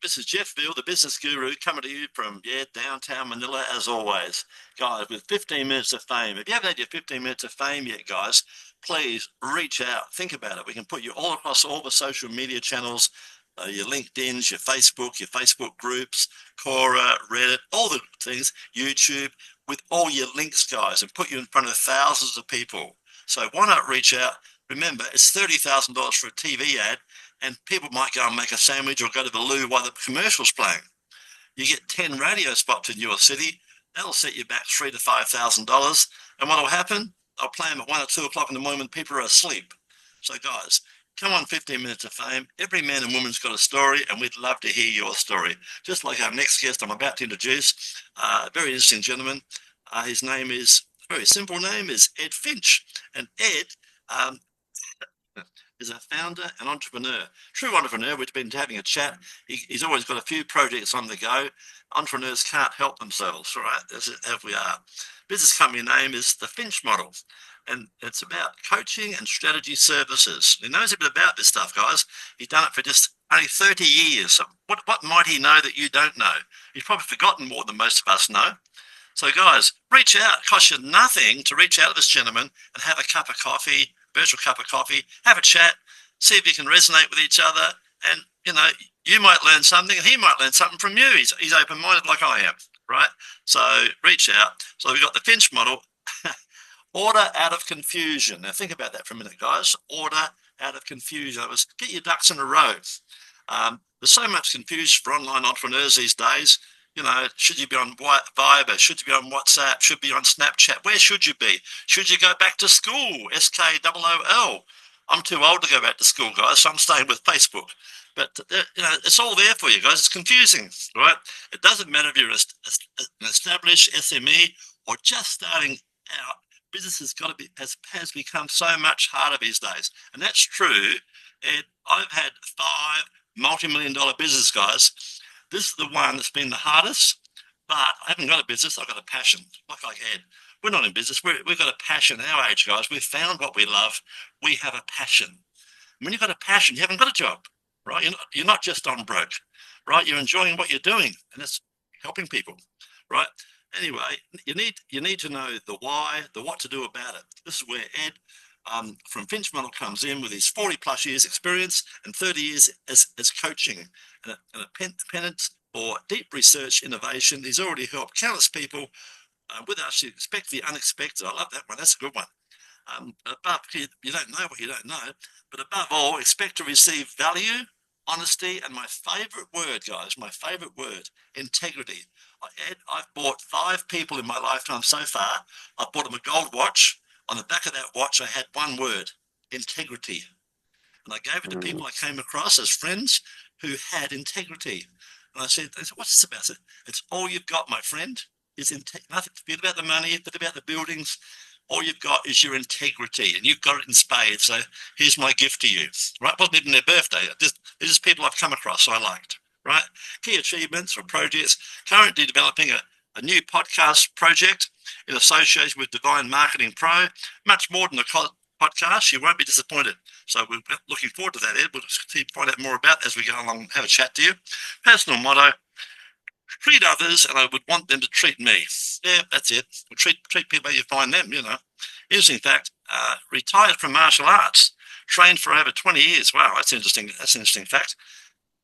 This is Jeff Veale, the business guru, coming to you from, downtown Manila as always. Guys, with 15 minutes of fame. If you haven't had your 15 minutes of fame yet, guys, please reach out. Think about it. We can put you all across all the social media channels, your LinkedIn's, your Facebook groups, Quora, Reddit, all the things, YouTube, with all your links, guys, and put you in front of thousands of people. So why not reach out? Remember, it's $30,000 for a TV ad, and people might go and make a sandwich or go to the loo while the commercial's playing. You get 10 radio spots in your city, that'll set you back $3,000 to $5,000. And what'll happen? I'll play them at 1 or 2 o'clock in the morning when people are asleep. So guys, come on, 15 minutes of fame. Every man and woman's got a story, and we'd love to hear your story. Just like our next guest I'm about to introduce, a very interesting gentleman. His name is, a very simple name, is Ed Finch. And Ed, is a founder and entrepreneur, true entrepreneur. We've been having a chat. He's always got a few projects on the go. Entrepreneurs can't help themselves, right? As we are. Business company name is the Finch Model, and it's about coaching and strategy services. He knows a bit about this stuff, guys. He's done it for just only 30 years. So what might he know that you don't know? He's probably forgotten more than most of us know. So guys, reach out. It costs you nothing to reach out to this gentleman and have a cup of coffee, virtual cup of coffee, have a chat, see if you can resonate with each other, and you might learn something and he might learn something from you. He's open-minded like I am, right? So reach out. So we've got the Finch Model. Order out of confusion. Now think about that for a minute, guys. Order out of confusion. It was get your ducks in a row. There's so much confusion for online entrepreneurs these days. Should you be on Viber? Should you be on WhatsApp? Should you be on Snapchat? Where should you be? Should you go back to school? SKOOL. I'm too old to go back to school, guys, so I'm staying with Facebook. But, it's all there for you, guys. It's confusing, right? It doesn't matter if you're an established SME or just starting out. Business has become so much harder these days. And that's true. And I've had 5 multi-million-dollar business guys. This is the one that's been the hardest, but I haven't got a business. I've got a passion, like Ed. We're not in business. We've got a passion. Our age, guys, we've found what we love. We have a passion. When you've got a passion, you haven't got a job, right? You're not just on broke, right? You're enjoying what you're doing, and it's helping people, right? Anyway, you need to know the why, the what to do about it. This is where Ed from Finch Model comes in with his 40 plus years experience and 30 years as coaching and a penance for deep research innovation. He's already helped countless people with us. You expect the unexpected. I love that one. That's a good one. Above, you don't know what you don't know, but above all, expect to receive value, honesty, and my favorite word, guys, integrity. Ed, I've bought 5 people in my lifetime so far. I've bought them a gold watch. On the back of that watch, I had one word, integrity. And I gave it to people I came across as friends who had integrity. And I said, what's this about? It's all you've got, my friend, is nothing to forget about the money, but about the buildings. All you've got is your integrity, and you've got it in spades. So here's my gift to you, right? It wasn't even their birthday. They're just people I've come across, so I liked, right? Key achievements or projects. Currently developing a new podcast project in association with Divine Marketing Pro. Much more than a podcast. You won't be disappointed. So we're looking forward to that, Ed. We'll find out more about as we go along and have a chat to you. Personal motto: treat others, and I would want them to treat me. Yeah, that's it. We'll treat people how you find them, Interesting fact, retired from martial arts, trained for over 20 years. Wow, that's interesting. That's an interesting fact.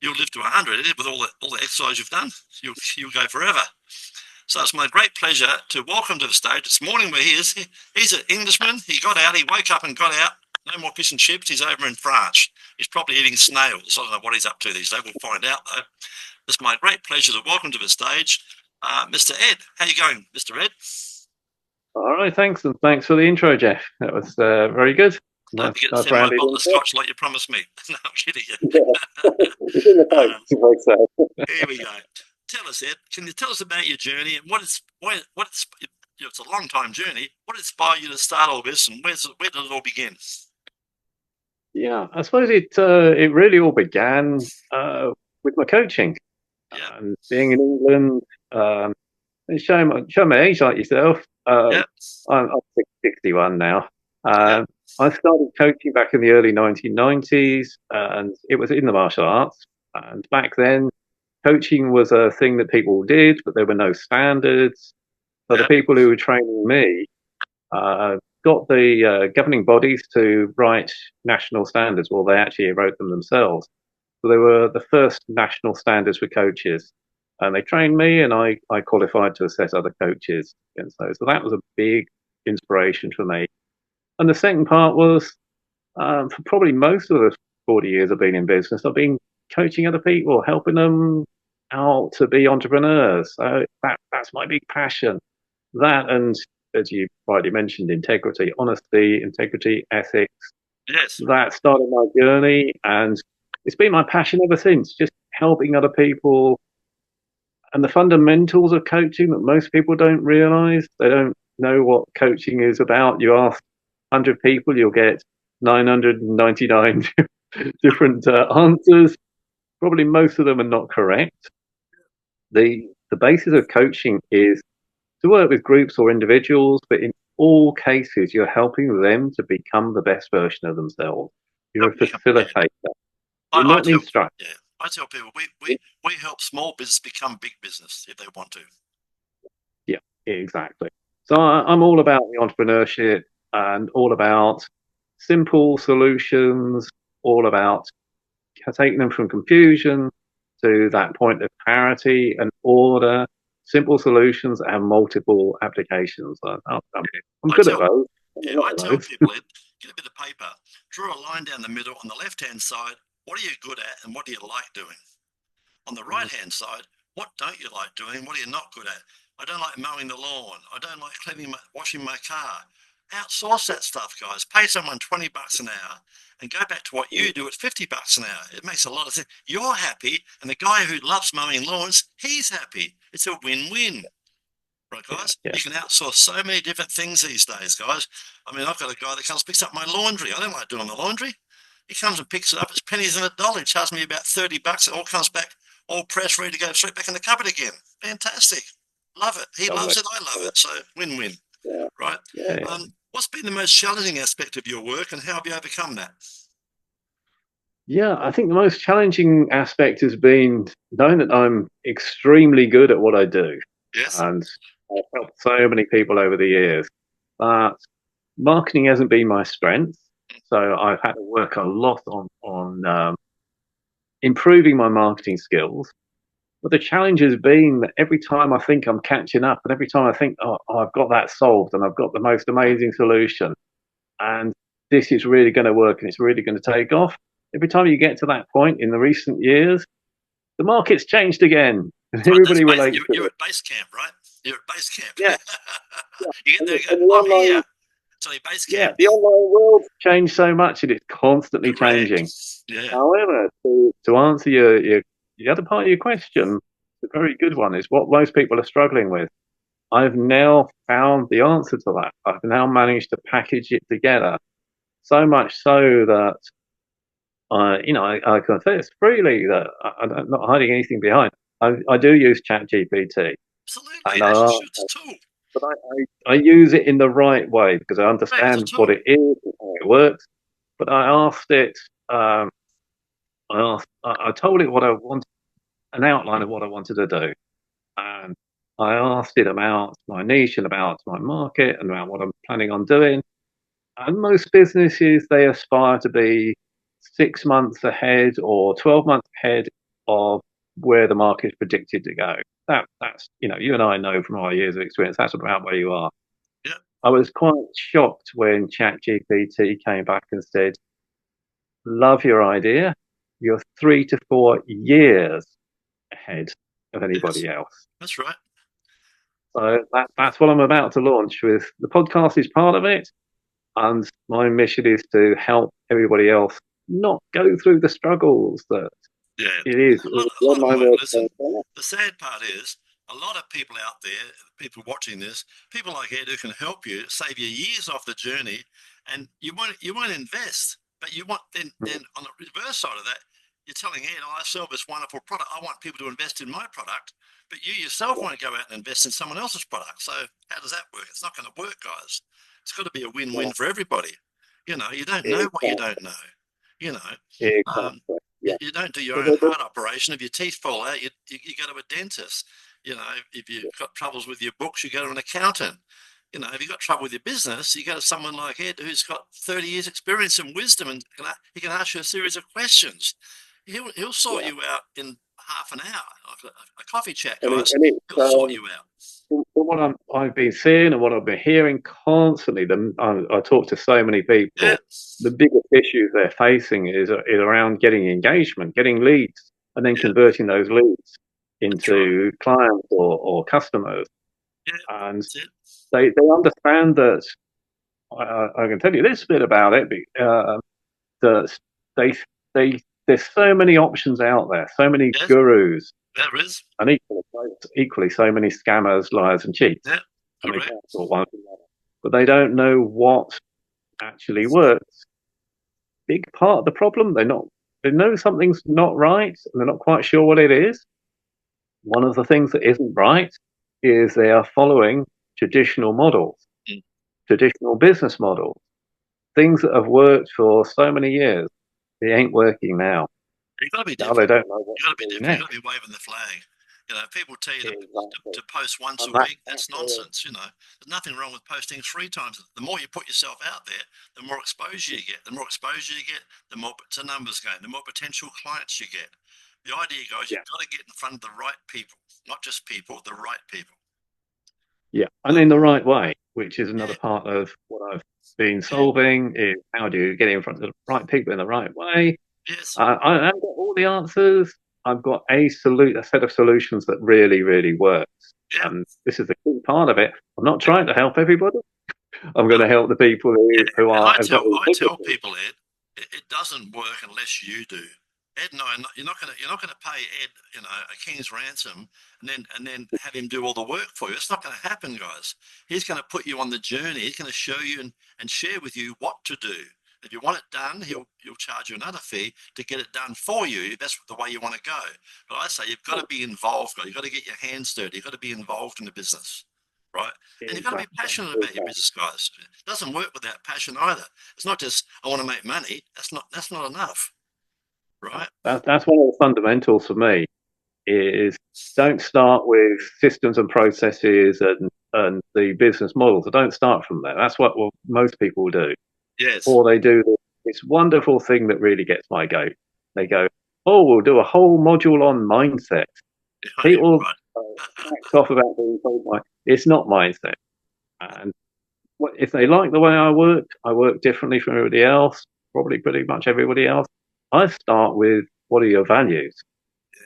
You'll live to 100, Ed, with all the exercise you've done. You'll go forever. So it's my great pleasure to welcome to the stage. This morning where he is. He's an Englishman. He got out. He woke up and got out. No more fish and chips. He's over in France. He's probably eating snails. I don't know what he's up to these days. We'll find out, though. It's my great pleasure to welcome to the stage Mr. Ed. How you going, Mr. Ed? All right, thanks. And thanks for the intro, Jeff. That was very good. Don't forget to send my bottle of scotch like you promised me. No, I'm kidding you. It's in the post. Here we go. Tell us, Ed, can you tell us about your journey and it's a long time journey. What inspired you to start all this, and where did it all begin? Yeah, I suppose it really all began with my coaching. Yeah. Being in England, show my age like yourself. I'm 61 now. I started coaching back in the early 1990s, and it was in the martial arts. And back then, coaching was a thing that people did, but there were no standards. So the people who were training me got the governing bodies to write national standards. Well, they actually wrote them themselves. So they were the first national standards for coaches. And they trained me, and I qualified to assess other coaches. And so that was a big inspiration for me. And the second part was for probably most of the 40 years I've been in business, I've been coaching other people, helping them out to be entrepreneurs. So that's my big passion. That, and as you rightly mentioned, integrity, honesty, integrity, ethics. Yes. That started my journey, and it's been my passion ever since, just helping other people. And the fundamentals of coaching that most people don't realize, they don't know what coaching is about. You ask 100 people, you'll get 999 different answers. Probably most of them are not correct. The basis of coaching is to work with groups or individuals, but in all cases, you're helping them to become the best version of themselves. You're a facilitator. You're not an instructor. Yeah, I tell people we help small business become big business if they want to. Yeah, exactly. So I'm all about the entrepreneurship and all about simple solutions, all about taking them from confusion to that point of clarity and order, simple solutions and multiple applications. I'm good at those. Yeah, I tell people, get a bit of paper, draw a line down the middle on the left-hand side. What are you good at and what do you like doing? On the right-hand side, what don't you like doing? What are you not good at? I don't like mowing the lawn. I don't like washing my car. Outsource that stuff, guys. Pay someone $20 an hour and go back to what you do at $50 an hour. It makes a lot of sense. You're happy, and the guy who loves mowing lawns, he's happy. It's a win-win. Right, guys? Yeah. You can outsource so many different things these days, guys. I mean, I've got a guy that comes picks up my laundry. I don't like doing the laundry. He comes and picks it up. It's pennies in a dollar. He charges me about $30. It all comes back, all pressed, ready to go straight back in the cupboard again. Fantastic. Love it. He loves it. I love it. So win-win. Yeah. Right? Yeah. What's been the most challenging aspect of your work and how have you overcome that? Yeah, I think the most challenging aspect has been knowing that I'm extremely good at what I do. Yes. And I've helped so many people over the years. But marketing hasn't been my strength. So I've had to work a lot on improving my marketing skills. But the challenge has been that every time I think I'm catching up, and every time I think, oh, I've got that solved, and I've got the most amazing solution, and this is really going to work, and it's really going to take off. Every time you get to that point in the recent years, the market's changed again, and everybody relates. You're at base camp, right? You're at base camp. Yeah. You get there, and go, I'm here. So your base camp. Yeah, the online world changed so much, and it's constantly changing. Yeah. However, to answer your the other part of your question, the very good one is what most people are struggling with. I've now found the answer to that. I've now managed to package it together, so much so that I confess freely that I'm not hiding anything behind. I do use ChatGPT. Absolutely, that's a tool. But I use it in the right way because I understand what it is and how it works. But I asked it. I told it what I wanted, an outline of what I wanted to do, and I asked it about my niche and about my market and about what I'm planning on doing. And most businesses, they aspire to be 6 months ahead or 12 months ahead of where the market is predicted to go. That's you and I know from our years of experience, that's about where you are. Yeah. I was quite shocked when ChatGPT came back and said, love your idea. You're 3 to 4 years ahead of anybody else. That's right. So that's what I'm about to launch with. The podcast is part of it. And my mission is to help everybody else not go through the struggles that it is. Listen, the sad part is a lot of people out there, people watching this, people like Ed who can help you, save you years off the journey, and you won't invest. But you want then on the reverse side of that, you're telling Ed, I sell this wonderful product. I want people to invest in my product, but you yourself want to go out and invest in someone else's product. So how does that work? It's not going to work, guys. It's got to be a win-win for everybody. You don't know what you don't know. Exactly. Yeah. You don't do your So own heart operation. If your teeth fall out, you go to a dentist. You know, if you've got troubles with your books, you go to an accountant. You know, if you've got trouble with your business, you go to someone like Ed who's got 30 years experience and wisdom, and he can ask you a series of questions. He'll sort yeah. you out in half an hour, like a coffee chat, And, guys. it's He'll sort you out. from what I've been seeing and what I've been hearing constantly. I talk to so many Yeah, people. The biggest issues they're facing is around getting engagement, getting leads, and then yeah, converting those leads that's right. into clients or customers. Yeah, And that's it. they understand that. I can tell you this bit about it. That they they there's so many options out there, so many Yes, gurus, there is. and equally so many scammers, liars, and cheats. Yeah, I mean, correct. that's all one thing, but they don't know what actually works. Big part of the problem, they know something's not right, and they're not quite sure what it is. One of the things that isn't right is they are following traditional models, Mm. traditional business models, things that have worked for so many years. They ain't working now. You've got to be Now they different. don't know what You've got to to be do different. You've got next. to be waving the flag. You know, people tell you Exactly. to post once And a that, week. that's That's nonsense. You know, there's nothing wrong with posting 3 times. The more you put yourself out there, the more exposure you get. The more exposure you get, the more it's a numbers game. The more potential clients you get. The idea, guys, yeah, you've got to get in front of the right people, not just people, the right people. yeah, and in the right way, which is another Yeah, part of what I've been yeah, solving is how do you get in front of the right people in the right way. yes, I haven't got all the answers. I've got a set of solutions that really, really works. yeah. And this is the key part of it. I'm not trying to help everybody. I'm going to help the people Yeah, who and have got these I tell businesses. people, Ed, it doesn't work unless you do. Ed and I, you're not gonna pay Ed, you know, a king's ransom, and then have him do all the work for you. It's not going to happen, guys. He's going to put you on the journey. He's going to show you and share with you what to do. If you want it done, he'll charge you another fee to get it done for you. If that's the way you want to go. But I say you've got to be involved. You've got to get your hands dirty. You've got to be involved in the business, right? And you've got to be Exactly. passionate about your Exactly. business, guys. It doesn't work without passion either. It's not just I want to make money. That's not enough, right? That's one of the fundamentals for me is don't start with systems and processes and the business models. Don't start from there. That's what most people do. Yes. Or they do this wonderful thing that really gets my goat. They go, oh, we'll do a whole module on mindset. Yeah, People right. act off about being told it's not mindset. And if they like the way I work differently from everybody else, probably pretty much everybody else. I start with what are your values?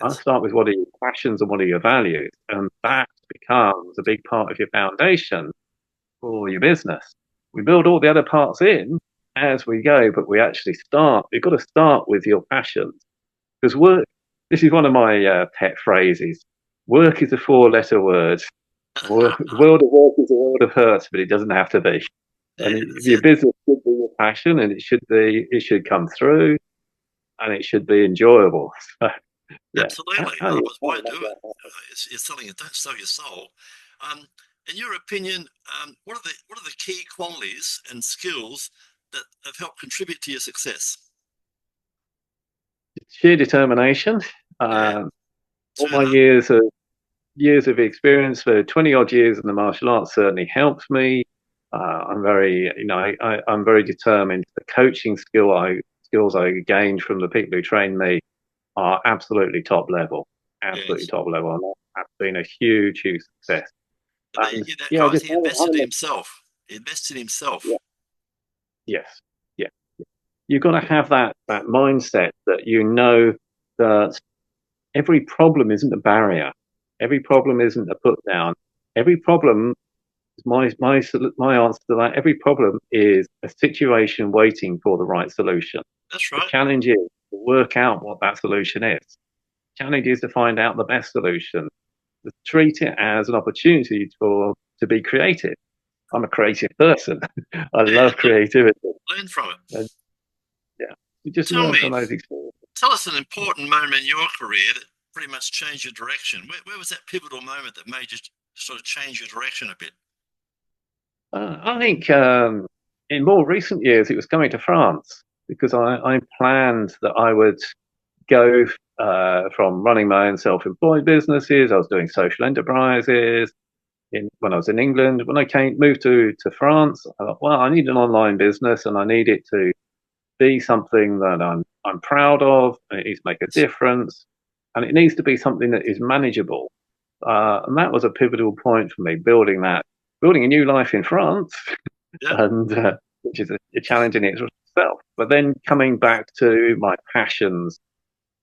I Yes. start with what are your passions and what are your values? And that becomes a big part of your foundation for your business. We build all the other parts in as we go, but we've got to start with your passions. Because work, this is one of my pet phrases work is a 4-letter word. The world of work is a world of hurt, but it doesn't have to be. Yeah, And that's your it. business should be your passion, and it should come through, and it should be enjoyable. So, yeah, Absolutely. how Otherwise, you why make do it? that happen? You're selling it. Don't sell your soul. Um, in your opinion, what are the key qualities and skills that have helped contribute to your success? Sheer determination. Yeah, All turn my up. years of experience for 20 odd years in the martial arts certainly helps me. I'm very, I'm very determined. The coaching skills I gained from the people who trained me are absolutely Yes. top level, and that's been a huge, huge success. And there you And hear that, yeah, guys. just He invested in having himself. He invested in yeah, himself. yes, yeah. You've got to have that mindset that you know that every problem isn't a barrier, every problem isn't a put down, every problem my answer to that. Every problem is a situation waiting for the right solution. That's The right. challenge is to work out what that solution is. The challenge is to find out the best solution. To treat it as an opportunity to be creative. I'm a creative person. I Yeah, love creativity. learn from it. And yeah, you just Tell learn me, from those experiences. tell us an important moment in your career that pretty much changed your direction. Where was that pivotal moment that made you sort of change your direction a bit? I think in more recent years it was coming to France because I planned that I would go from running my own self-employed businesses. I was doing social enterprises when I was in England. When I moved to France, I thought, well, I need an online business, and I need it to be something that I'm proud of. And it needs to make a difference, and it needs to be something that is manageable. And that was a pivotal point for me, building a new life in France, Yeah. and which is a challenge in itself. But then coming back to my passions,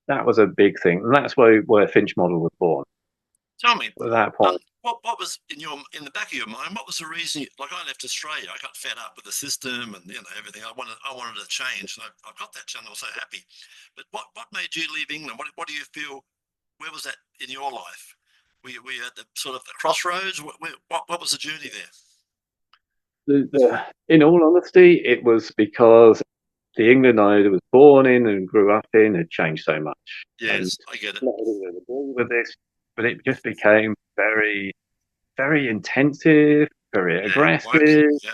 that was a big thing, and that's where Finch Model was born. Tell me, At that point, what was in the back of your mind? What was the reason? Like, I left Australia, I got fed up with the system and everything. I wanted to change, and I got that channel. I was so happy. But what made you leave England? What do you feel? Where was that in your life? Were you at the sort of the crossroads? What was the journey there? in all honesty, it was because the England I was born in and grew up in had changed so much. And Yes, I get it. not everyone would agree with this, but it just became very, very intensive, very Yeah, aggressive, woke. Yeah,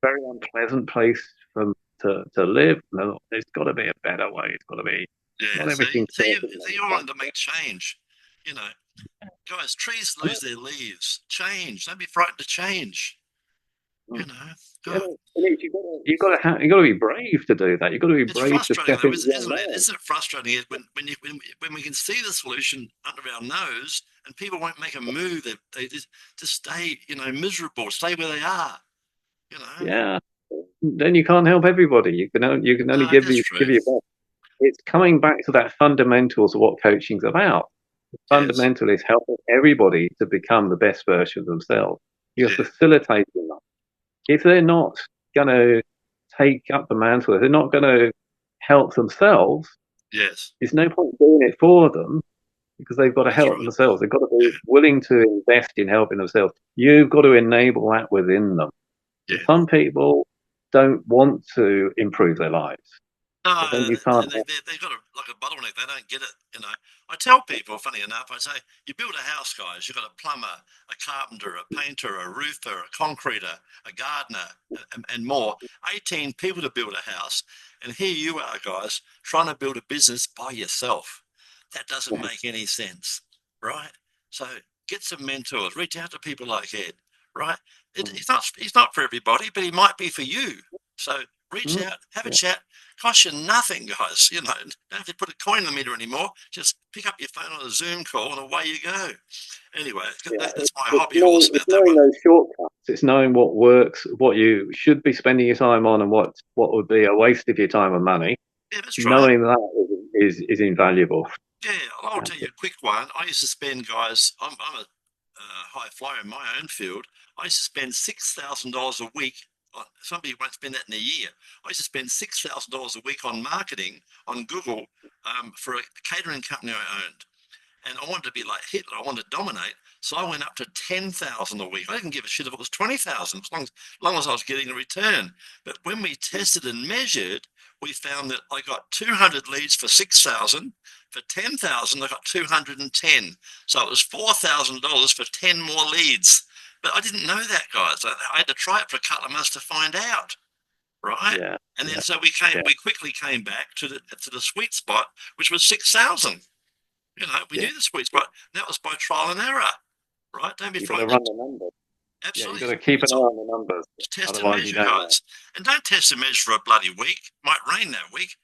very unpleasant place to live. No, there's got to be a better way. It's got to be yeah. not everything. So you wanted to make change, you know. Guys, trees lose their leaves. Change. Don't be frightened to change. You know. Yeah, God. you got to be brave to do that. You've got to be It's brave to frustrating step though, into the isn't it? unknown. Isn't it frustrating when we can see the solution under our nose and people won't make a move? They just stay, miserable, stay where they are. You know. Yeah, then you can't help everybody. You can only No, that's give true. your best. It's coming back to that fundamentals of what coaching's about. The Yes. fundamental is helping everybody to become the best version of themselves. You're Yeah. facilitating them. If they're not going to take up the mantle, if they're not going to help themselves, Yes. there's no point doing it for them because they've got to That's help right. themselves. They've got to be Yeah. willing to invest in helping themselves. You've got to enable that within them. Yeah. Some people don't want to improve their lives, but then No, you can't. they've got like a bottleneck. They don't get it. I tell people, funny enough, I say, you build a house, guys. You've got a plumber, a carpenter, a painter, a roofer, a concreter, a gardener, and more. 18 people to build a house. And here you are, guys, trying to build a business by yourself. That doesn't make any sense, right? So get some mentors. Reach out to people like Ed, right? He's not for everybody, but he might be for you. So reach out, have a Yeah. chat. Costs you nothing, guys. Don't have to put a coin in the meter anymore. Just pick up your phone on a Zoom call and away you go. Anyway, Yeah, that's my hobby horse it's about that knowing one. those shortcuts. It's knowing what works, what you should be spending your time on, and what would be a waste of your time and money. Yeah, that's right. Knowing that is invaluable. Yeah, I'll tell you a quick one. I used to spend, guys. I'm a high flyer in my own field. I used to spend $6,000 a week. Somebody won't spend that in a year. I used to spend $6,000 a week on marketing on Google for a catering company I owned. And I wanted to be like Hitler. I wanted to dominate. So I went up to 10,000 a week. I didn't give a shit if it was 20,000, as long as I was getting a return. But when we tested and measured, we found that I got 200 leads for 6,000. For 10,000, I got 210. So it was $4,000 for 10 more leads. But I didn't know that, guys. I had to try it for a couple of months to find out, right? Yeah, And then yeah, so we yeah, quickly came back to the sweet spot, which was 6,000. We yeah. knew the sweet spot. That was by trial and error, right? Don't be You've got to frightened. run the numbers. Yeah, you've Absolutely. got to keep an It's eye all on the numbers. test and Otherwise, you measure, don't know. guys. And don't test and measure for a bloody week. Might rain that week.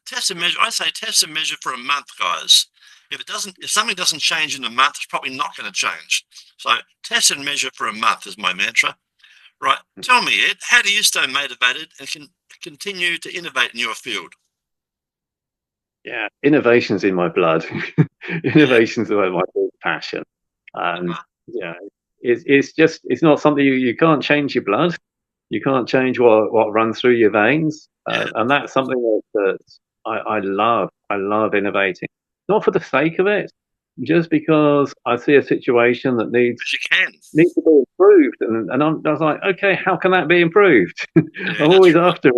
Test and measure. I say test and measure for a month, guys. If something doesn't change in a month, it's probably not going to change. So test and measure for a month is my mantra. Right. Tell me, Ed, how do you stay motivated and can continue to innovate in your field? Yeah, innovation's in my blood. Yeah. Innovation's my big passion, and yeah, it's not something you can't change your blood. You can't change what runs through your veins, Yeah. and that's something that I love. I love innovating, not for the sake of it, just because I see a situation that Because you can. needs to be improved, and I was like, okay, how can that be improved? Yeah, I'm that's always right. after it.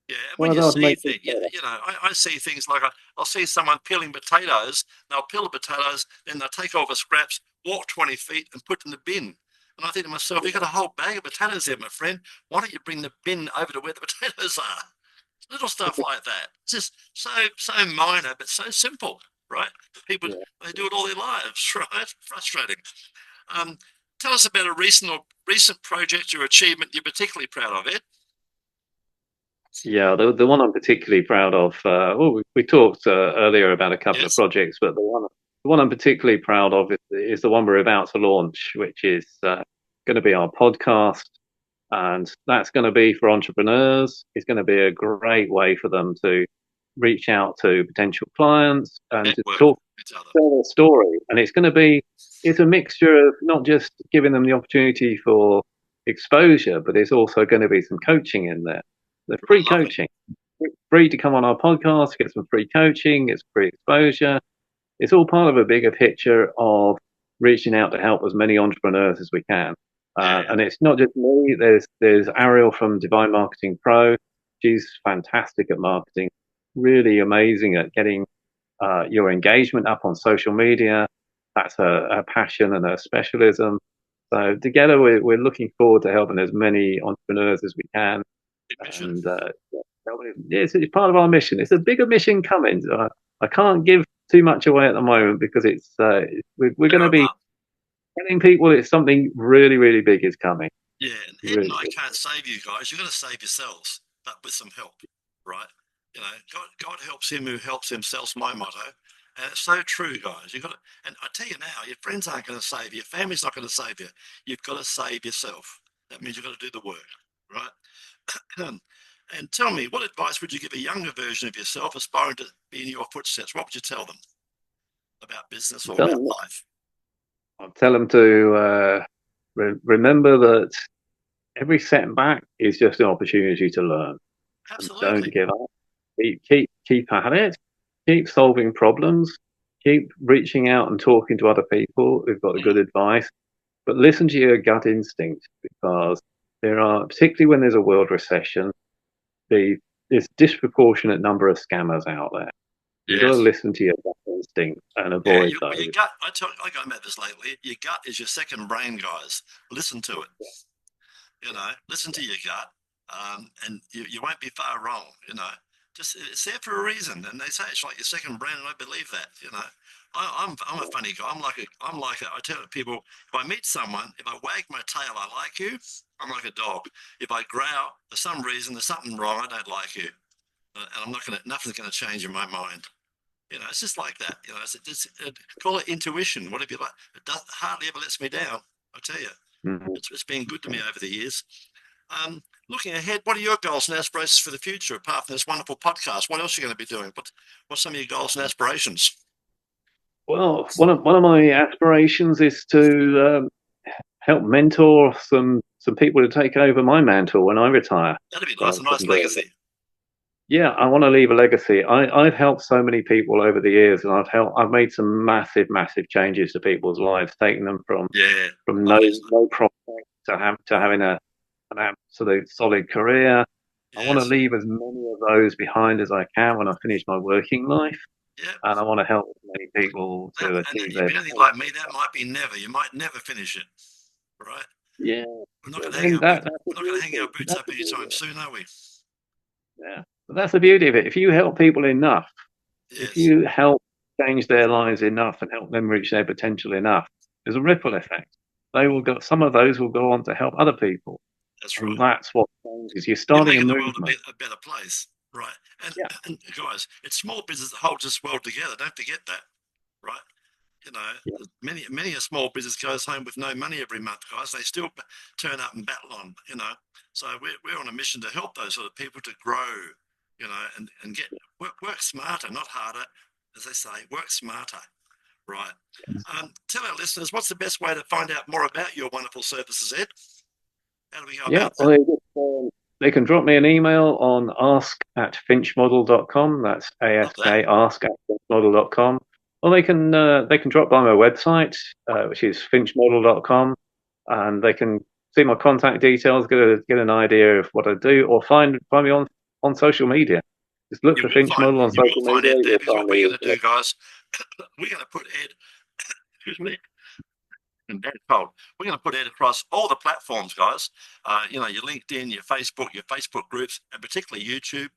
Yeah, and when Why you not see make it things, better? I see things like I'll see someone peeling potatoes. They'll peel the potatoes, then they'll take all the scraps, walk 20 feet, and put in the bin. And I think to myself, you've got a whole bag of potatoes there, my friend. Why don't you bring the bin over to where the potatoes are? Little stuff like that. Just so minor, but so simple, right? People, Yeah. they do it all their lives, right? Frustrating. Um, Tell us about a recent project or achievement you're particularly proud of, Ed. Yeah, the one I'm particularly proud of. Well, we talked earlier about a couple of Yes. projects, but the one I'm particularly proud of is the one we're about to launch, which is going to be our podcast, and that's going to be for entrepreneurs. It's going to be a great way for them to reach out to potential clients and to Network talk, with each other. tell their story. And it's a mixture of not just giving them the opportunity for exposure, but it's also going to be some coaching in there. The free I love it. coaching, free to come on our podcast, get some free coaching, get some free exposure. It's all part of a bigger picture of reaching out to help as many entrepreneurs as we can. Yeah. And it's not just me. There's Ariel from Divine Marketing Pro. She's fantastic at marketing, really amazing at getting your engagement up on social media. That's her passion and her specialism. So together, we're looking forward to helping as many entrepreneurs as we can. Mission. And it's part of our mission. It's a bigger mission coming. I can't give too much away at the moment because we're going Fair to be enough. telling people it's something really, really big is coming. Yeah, and Ed and Really I big. can't save you guys. You've got to save yourselves, but with some help, right? You know, God helps him who helps himself's my motto. And it's so true, guys. You've got to, and I tell you now, your friends aren't going to save you. Your family's not going to save you. You've got to save yourself. That means you've got to do the work, right? And tell me, what advice would you give a younger version of yourself aspiring to be in your footsteps? What would you tell them about business or about life? I'll tell them to remember that every setback is just an opportunity to learn, and don't Absolutely. give up. Keep at it. Keep solving problems. Keep reaching out and talking to other people who've got the good advice. But listen to your gut instinct, because particularly when there's a world recession, there's disproportionate number of scammers out there. You've got to Yes. listen to your gut instinct and Yeah, avoid your those. gut. I got about this lately. Your gut is your second brain, guys. Listen to it. Listen to your gut, and you won't be far wrong. Just it's there for a reason, and they say it's like your second brain, and I believe that. I'm a funny guy. I tell people, if I meet someone, if I wag my tail, I like you. I'm like a dog. If I growl for some reason, there's something wrong. I don't like you, and I'm not gonna. Nothing's gonna change in my mind. It's just like that. Call it intuition, whatever you like. It hardly ever lets me down. I tell you, Mhm. it's been good to me over the years. Looking ahead, what are your goals and aspirations for the future apart from this wonderful podcast? What else are you going to be doing? What's some of your goals and aspirations? Well, one of my aspirations is to help mentor some people to take over my mantle when I retire. That'd be nice, So, a nice legacy. yeah, I want to leave a legacy. I've helped so many people over the years, and I've made some massive changes to people's lives, taking them Yeah, from lovely, isn't it? no prospect to having an absolute solid career. I want to Yes, leave as many of those behind as I can when I finish my working life, yeah. and I want to help as many people to And achieve if their you're anything like me, potential. that might be never. You might never finish it, right? Yeah, We're not going to hang and our boot. that's the We're not going to hang our beauty. boots That's up the beauty anytime of it. soon, are we? Yeah, but that's the beauty of it. If you help people enough, if Yes, you help change their lives enough and help them reach their potential enough, there's a ripple effect. They will go. Some of those will go on to help other people, that's and right. that's what changes. You're You're starting a making the world movement. a better place, right? And, Yeah, and guys, it's small business that holds this world together. Don't forget that, right? You know, yeah, many a small business goes home with no money every month, guys. They still turn up and battle on, So we're on a mission to help those sort of people to grow, and get work smarter, not harder, as they say, work smarter, right? Tell our listeners what's the best way to find out more about your wonderful services, Ed. How do we go yeah. about Well, that? they can drop me an email on ask@finchmodel.com. That's Love that. ask@finchmodel.com. Or they can drop by my website, which is finchmodel.com, and they can see my contact details, get an idea of what I do, or find me on social media. Just look for Finch Model on You will social find media. Ed there You'll because find what we're me. going to do, guys, we're going to put Ed, excuse me, and that's cold. We're going to put it across all the platforms, guys. Your LinkedIn, your Facebook groups, and particularly YouTube.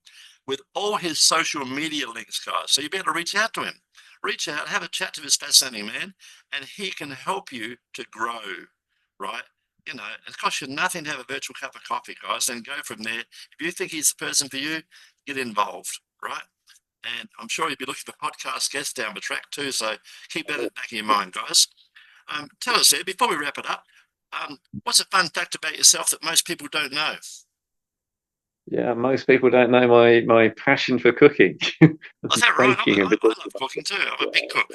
with all his social media links, guys. So you better reach out to him. Reach out, have a chat to this fascinating man, and he can help you to grow, right? You know, it costs you nothing to have a virtual cup of coffee, guys, and go from there. If you think he's the person for you, get involved, right? And I'm sure you'll be looking for podcast guests down the track too. So keep that in the back of your mind, guys. Tell us, Ed, before we wrap it up, what's a fun fact about yourself that most people don't know? Yeah, most people don't know my passion for cooking. Is that right? Baking I love cooking too. I'm a big cook.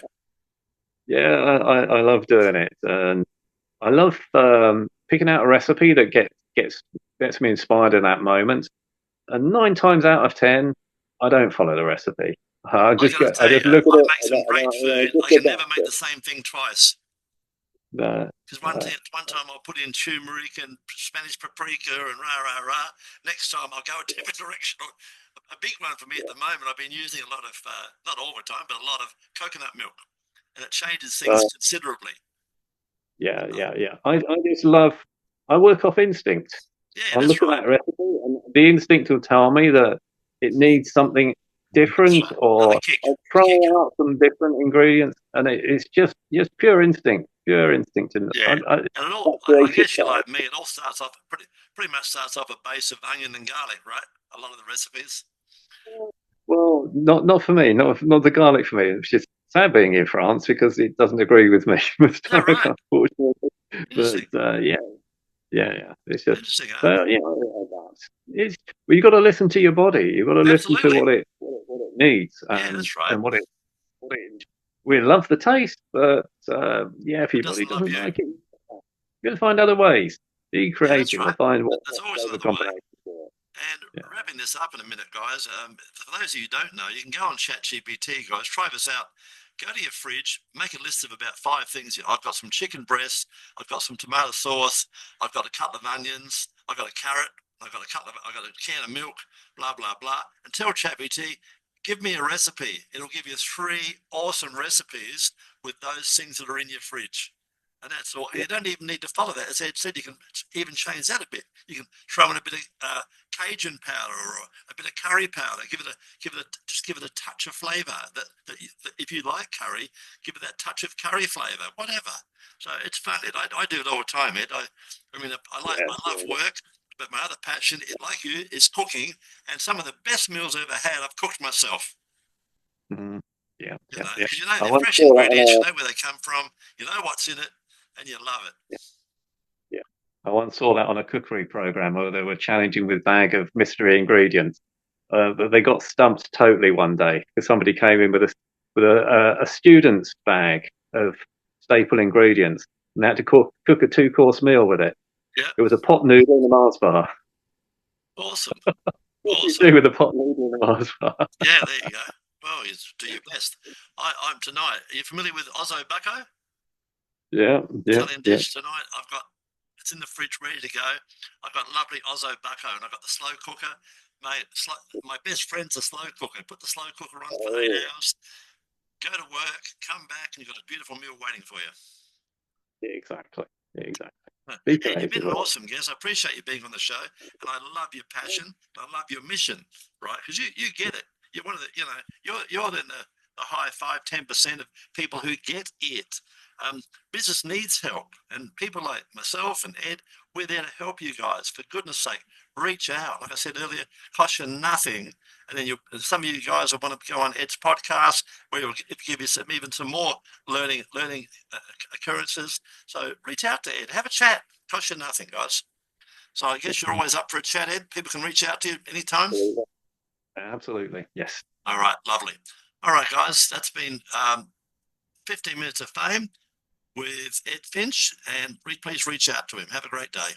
Yeah, I love doing it, and I love picking out a recipe that gets me inspired in that moment. And 9 times out of 10, I don't follow the recipe. I just I just you, look at I it make some great food. just I can never adapt make the same thing twice. it. Because one time I'll put in turmeric and Spanish paprika and rah. Next time I'll go a different direction. A big one for me at the moment, I've been using a lot of, not all the time, but a lot of coconut milk. And it changes things considerably. Yeah. I just love, I work off instinct. Yeah, I that's look at right. that recipe and the instinct will tell me that it needs something different, Right. or Kick. I'll try out some different ingredients, and it's just pure instinct. Yeah. And it all, I guess you're like me, it all starts off, pretty much starts off a base of onion and garlic, right? A lot of the recipes. Well, not for me, not the garlic for me. It's just sad being in France because it doesn't agree with me with Is that right? unfortunately. Interesting. But yeah. It's just, Interesting, huh? but it's well, you got to listen to your body. You've got to listen to Absolutely. what it needs, Yeah, that's right. and what it. We love the taste, but yeah, if It your body doesn't love doesn't you. like it, you got to find other ways. Be Yeah, that's creative and right. find what There's always flavor another way. combinations work. And Yeah. wrapping this up in a minute, guys, for those of you who don't know, you can go on ChatGPT, guys, try this out. Go to your fridge, make a list of about 5 things. I've got some chicken breast, I've got some tomato sauce, I've got a couple of onions, I've got a carrot, I've got a can of milk, blah, blah, blah. And tell ChatGPT, give me a recipe. It'll give you 3 awesome recipes with those things that are in your fridge. And that's all. You don't even need to follow that. As Ed said, you can even change that a bit. You can throw in a bit of Cajun powder or a bit of curry powder. Just give it a touch of flavour. That if you like curry, give it that touch of curry flavour. Whatever. So it's fun. I do it all the time, Ed. I mean, I love work, but my other passion, like you, is cooking. And some of the best meals I've ever had, I've cooked myself. Mm-hmm. Yeah. Because you know I they're once fresh saw that ingredients. You know where they come from. You know what's in it, and you love it. yeah. I once saw that on a cookery program where they were challenging with bag of mystery ingredients. But they got stumped totally one day because somebody came in with a student's bag of staple ingredients, and they had to cook a 2-course meal with it. Yeah. It was a pot noodle and a Mars bar. Awesome. What do you Awesome. do with a pot noodle and a Mars bar? Yeah, there you go. Well, you do your best. I'm tonight. Are you familiar with 𝐷𝐼𝐬𝐵𝐾? Yeah. Italian dish tonight. It's in the fridge ready to go. I've got lovely 𝐷𝐼𝐵𝐾 and I've got the slow cooker. Mate, my best friend's a slow cooker. Put the slow cooker on for 8 hours. Go to work, come back, and you've got a beautiful meal waiting for you. Exactly. Hey, you've been an awesome guest. I appreciate you being on the show, and I love your passion. I love your mission, right? Because you get it. You're one of the, you're in the high 5-10% of people who get it. Business needs help, and people like myself and Ed, we're there to help you guys. For goodness sake, reach out. Like I said earlier, cost you nothing. And then some of you guys will want to go on Ed's podcast, where he'll give you even some more learning occurrences. So reach out to Ed, have a chat. Cost you nothing, guys. So I guess you're always up for a chat, Ed. People can reach out to you anytime. Absolutely. Yes. All right, lovely. All right, guys, that's been 15 minutes of fame with Ed Finch, and please reach out to him. Have a great day.